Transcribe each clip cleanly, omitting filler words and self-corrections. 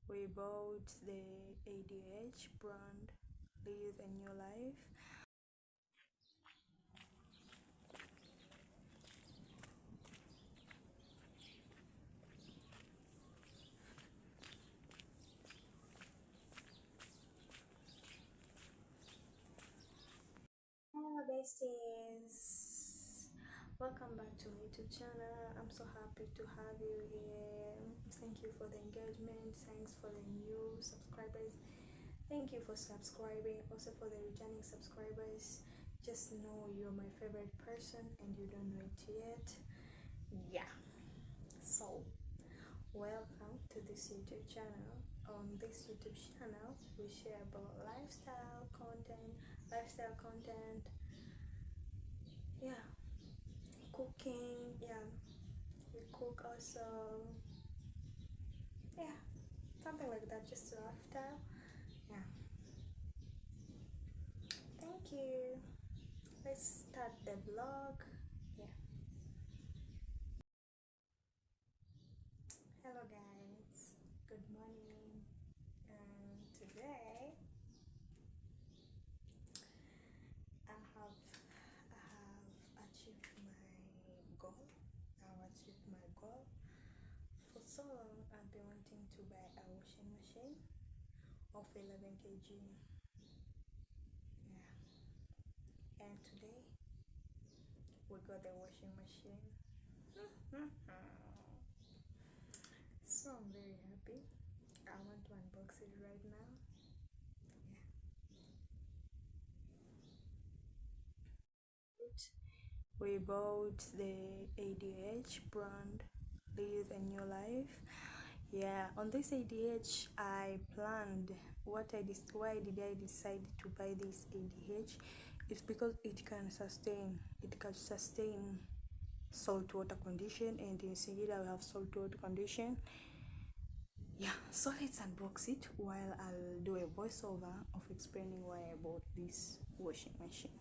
We bought the ADH brand Live a New Life. Hello besties, welcome back to my YouTube channel. I'm so happy to have you here. Thank you for the engagement, thanks for the new subscribers, thank you for subscribing, also for the returning subscribers. Just know you're my favorite person and you don't know it yet. Yeah, so welcome to this YouTube channel. On this YouTube channel we share about lifestyle content, yeah, cooking, yeah, we cook also, yeah, something like that, just lifestyle. Yeah, thank you. Let's start the vlog. Yeah, hello guys, good morning. Today I have achieved my goal. I've achieved my goal. For so long I've been wanting to buy a washing machine of 11 kg. Yeah, and today we got the washing machine. So I'm very happy. I want to unbox it right now. Yeah, we bought the ADH brand Live a New Life. Yeah, on this ADH I planned why did I decide to buy this ADH. It's because it can sustain salt water condition, and in Singida we have salt water condition. Yeah, so let's unbox it while I'll do a voiceover of explaining why I bought this washing machine.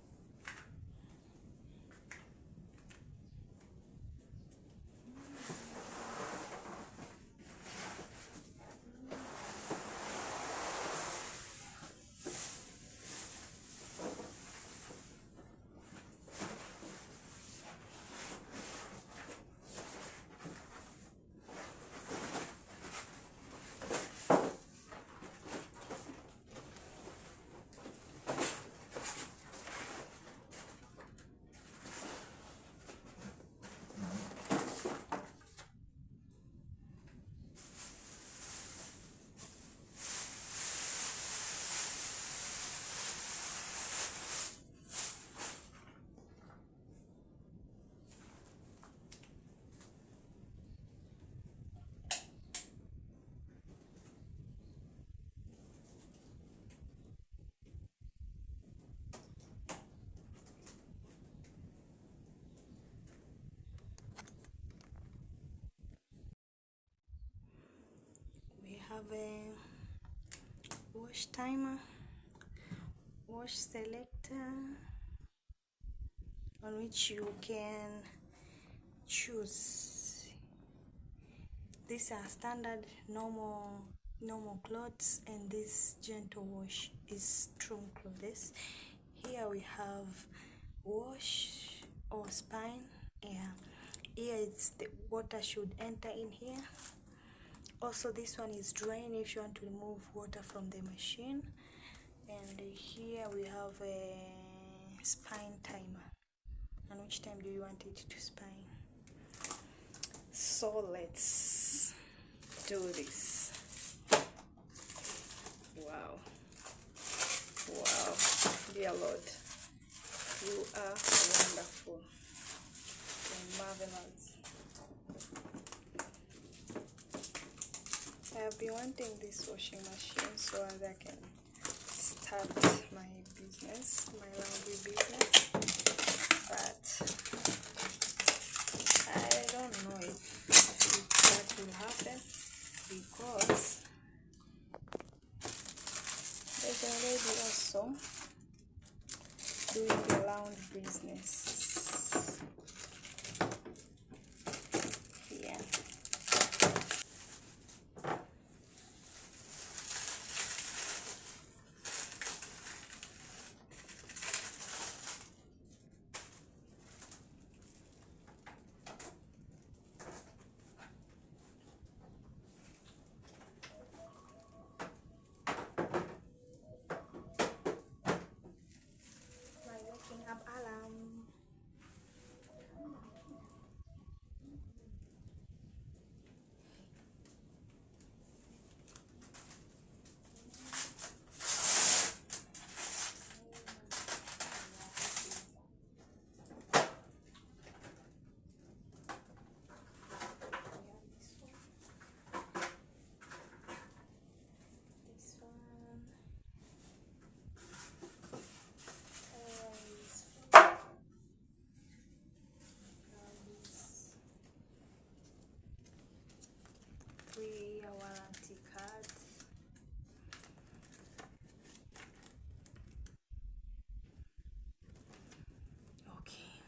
We have a wash timer, wash selector, on which you can choose. These are standard normal clothes, and this gentle wash is strong clothes. Here we have wash or spine. Yeah, here it's the water should enter in here. Also this one is drain if you want to remove water from the machine. And here we have a spine timer, and which time do you want it to spine. So let's do this. Wow, dear Lord, you are wonderful and marvelous. I have been wanting this washing machine so that I can start my business, my laundry business, but I don't know if that will happen, because there's a lady also doing the laundry business here. 3-year warranty card. Okay.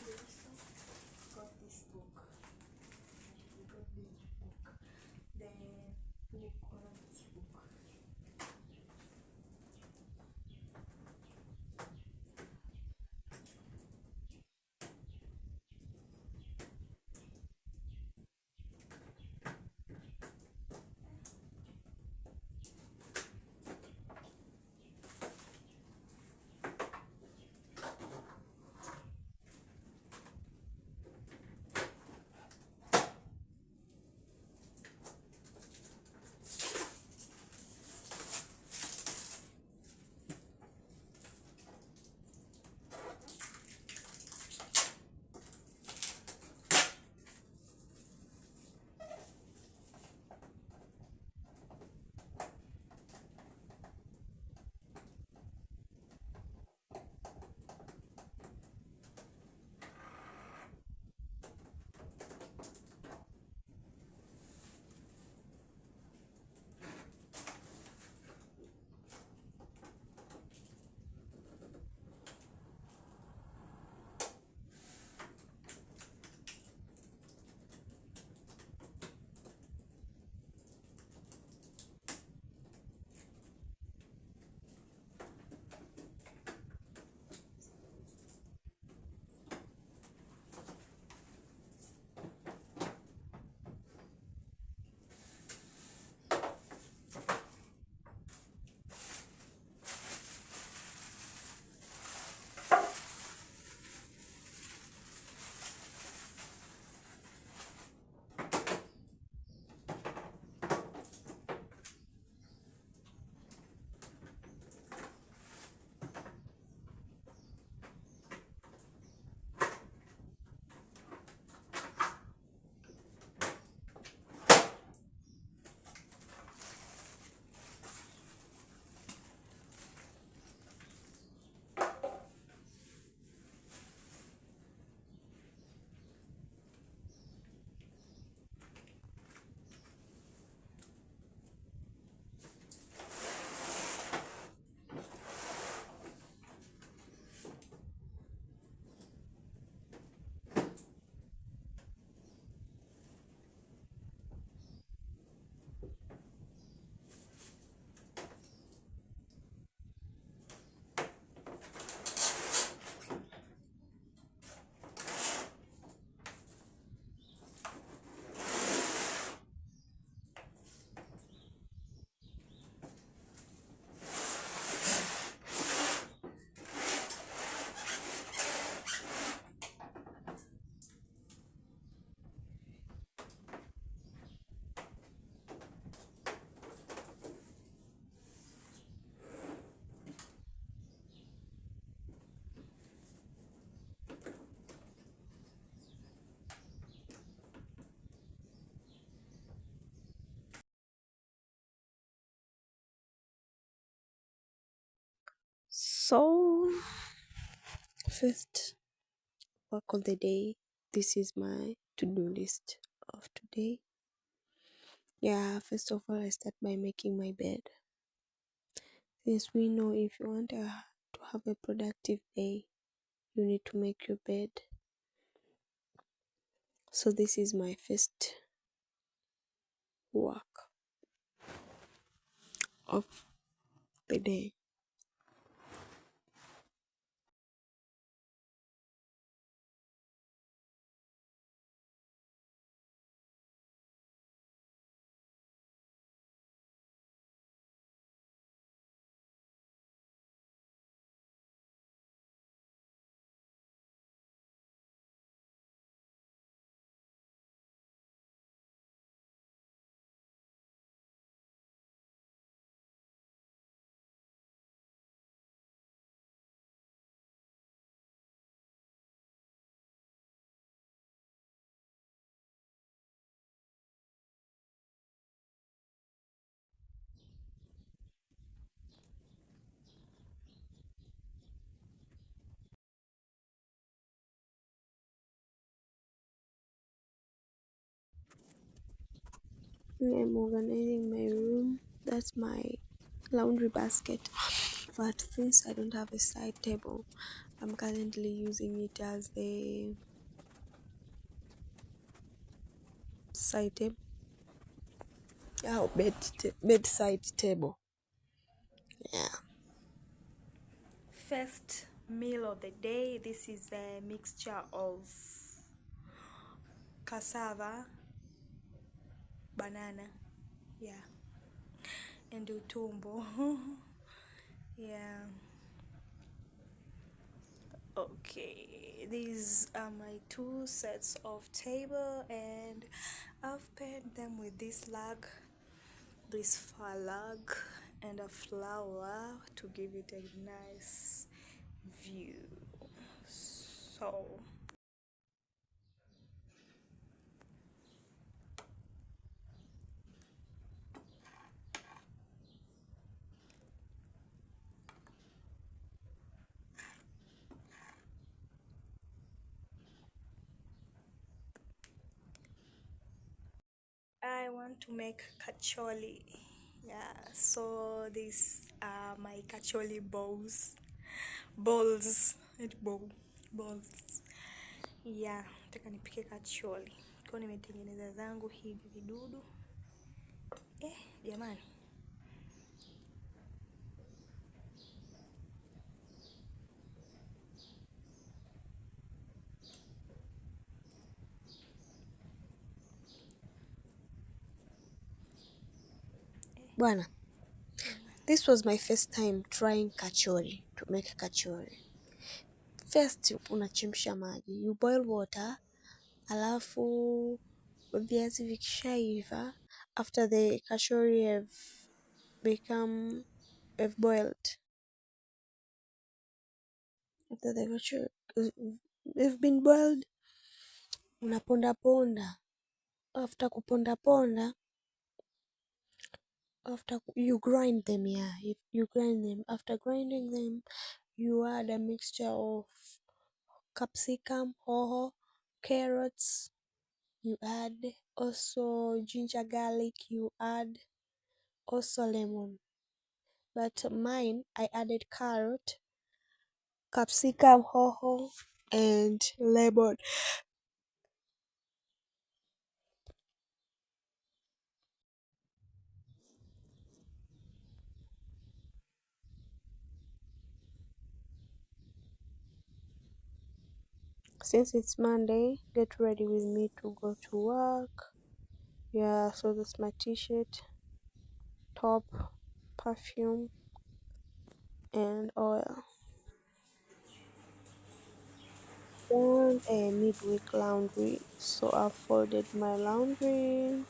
We also got this book. We got this book. The Nkirote book. So, first work of the day. This is my to-do list of today. Yeah, first of all, I start by making my bed. Since we know if you want to have a productive day, you need to make your bed. So this is my first work of the day. I'm organizing my room. That's my laundry basket. But since I don't have a side table, I'm currently using it as a side table. Oh, bedside table. Yeah. First meal of the day. This is a mixture of cassava, banana, yeah, and utumbo. Yeah. Okay, these are my two sets of table, and I've paired them with this log, this far log, and a flower to give it a nice view. So I want to make kacholi. Yeah, so these are my kacholi bowls. Balls. Not bowl. Balls. Yeah, nataka nipike kacholi. Kwa nimetengeneza zangu hivi vidudu. Jamani. Bwana, this was my first time trying kachori, to make kachori. First unachemsha maji, you boil water, alafu viazi vikishaiva, after the kachori have boiled. After the kachori have been boiled, unaponda ponda. After kuponda ponda, you grind them, yeah. If you grind them, after grinding them, you add a mixture of capsicum, hoho, carrots. You add also ginger, garlic. You add also lemon. But mine, I added carrot, capsicum, hoho, and lemon. Since it's Monday, get ready with me to go to work. Yeah, so that's my t-shirt, top, perfume, and oil. Done a midweek laundry, so I folded my laundry.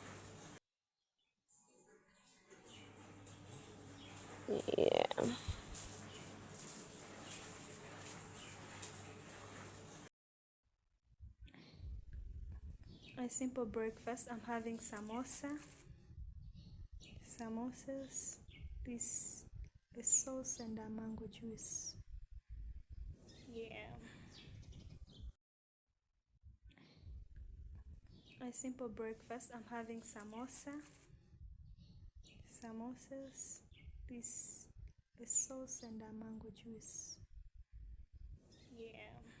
Yeah. A simple breakfast. I'm having samosas, this a sauce, and a mango juice. Yeah. A simple breakfast. I'm having samosas, this a sauce, and a mango juice. Yeah.